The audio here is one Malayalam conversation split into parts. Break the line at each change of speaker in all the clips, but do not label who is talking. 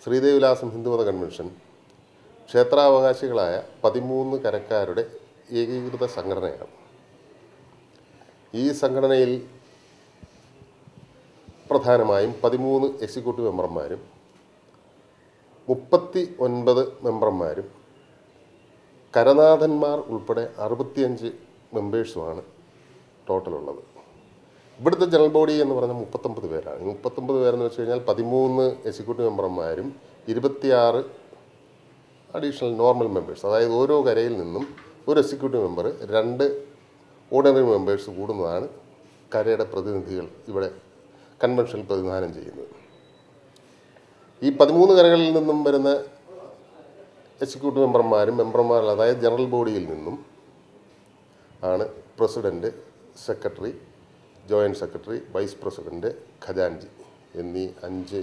ശ്രീദേവിലാസം ഹിന്ദുമത കൺവെൻഷൻ ക്ഷേത്രാവകാശികളായ 13 കരക്കാരുടെ ഏകീകൃത സംഘടനയാണ്. ഈ സംഘടനയിൽ പ്രധാനമായും 13 എക്സിക്യൂട്ടീവ് മെമ്പർമാരും 39 മെമ്പർമാരും കരനാഥന്മാർ ഉൾപ്പെടെ 65 മെമ്പേഴ്സുമാണ് ടോട്ടലുള്ളത്. ഇവിടുത്തെ ജനറൽ ബോഡി എന്ന് പറഞ്ഞാൽ 39 പേരാണ്. 39 പേരെന്ന് വെച്ച് കഴിഞ്ഞാൽ 13 എക്സിക്യൂട്ടീവ് മെമ്പർമാരും 26 അഡീഷണൽ നോർമൽ മെമ്പേഴ്സ്. അതായത് ഓരോ കരയിൽ നിന്നും ഒരു എക്സിക്യൂട്ടീവ് മെമ്പർ 2 ഓർഡിനറി മെമ്പേഴ്സ് കൂടുന്നതാണ് കരയുടെ പ്രതിനിധികൾ ഇവിടെ കൺവെൻഷനിൽ പ്രതിനിധാനം ചെയ്യുന്നത്. ഈ 13 കരകളിൽ നിന്നും വരുന്ന എക്സിക്യൂട്ടീവ് മെമ്പർമാരിൽ അതായത് ജനറൽ ബോഡിയിൽ നിന്നും ആണ് president, secretary, joint secretary, vice president, ഖജാൻജി എന്നീ 5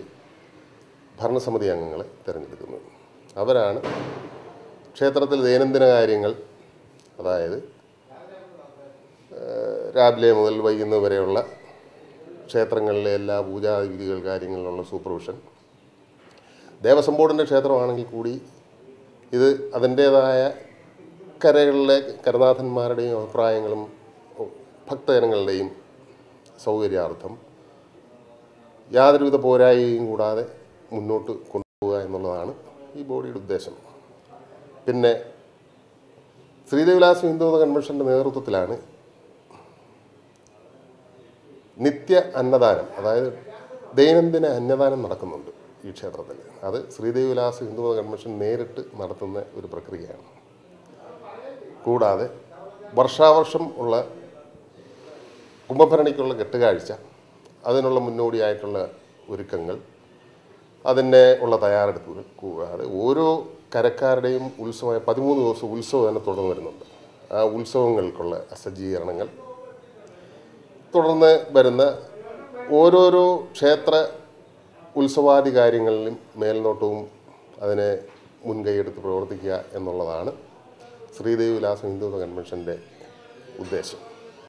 ഭരണസമിതി അംഗങ്ങളെ തിരഞ്ഞെടുക്കുന്നത്. അവരാണ് ക്ഷേത്രത്തിൽ ദൈനംദിന കാര്യങ്ങൾ, അതായത് രാവിലെ മുതൽ വൈകുന്നേരം വരെയുള്ള ക്ഷേത്രങ്ങളിലെ എല്ലാ പൂജാവിധികൾ കാര്യങ്ങളിലുള്ള സൂപ്പർവിഷൻ. ദേവസ്വം ബോർഡിൻ്റെ ക്ഷേത്രമാണെങ്കിൽ കൂടി ഇത് അതിൻ്റേതായ കരകളിലെ കരനാഥന്മാരുടെയും അഭിപ്രായങ്ങളും ഭക്തജനങ്ങളുടെയും സൗകര്യാർത്ഥം യാതൊരുവിധ പോരായ്മയും കൂടാതെ മുന്നോട്ട് കൊണ്ടുപോകുക എന്നുള്ളതാണ് ഈ ബോഡിയുടെ ഉദ്ദേശം. പിന്നെ ശ്രീദേവിലാസം ഹിന്ദുമത കൺവെൻഷൻ്റെ നേതൃത്വത്തിലാണ് നിത്യ അന്നദാനം, അതായത് ദൈനംദിന അന്നദാനം നടക്കുന്നുണ്ട് ഈ ക്ഷേത്രത്തിൽ. അത് ശ്രീദേവിലാസം ഹിന്ദുമത കൺവെൻഷൻ നേരിട്ട് നടത്തുന്ന ഒരു പ്രക്രിയയാണ്. കൂടാതെ വർഷാവർഷം ഉള്ള കുംഭഭരണിക്കുള്ള കെട്ടുകാഴ്ച, അതിനുള്ള മുന്നോടിയായിട്ടുള്ള ഒരുക്കങ്ങൾ, അതിൻ്റെ ഉള്ള തയ്യാറെടുപ്പുകൾ, കൂടാതെ ഓരോ കരക്കാരുടെയും ഉത്സവമായ 13 ദിവസം ഉത്സവം തന്നെ തുടർന്ന് വരുന്നുണ്ട്. ആ ഉത്സവങ്ങൾക്കുള്ള സജ്ജീകരണങ്ങൾ, തുടർന്ന് വരുന്ന ഓരോരോ ക്ഷേത്ര ഉത്സവാദി കാര്യങ്ങളിലും മേൽനോട്ടവും അതിനെ മുൻകൈയെടുത്ത് പ്രവർത്തിക്കുക എന്നുള്ളതാണ് ശ്രീദേവിലാസം ഹിന്ദുമത കൺവെൻഷൻ്റെ ഉദ്ദേശം.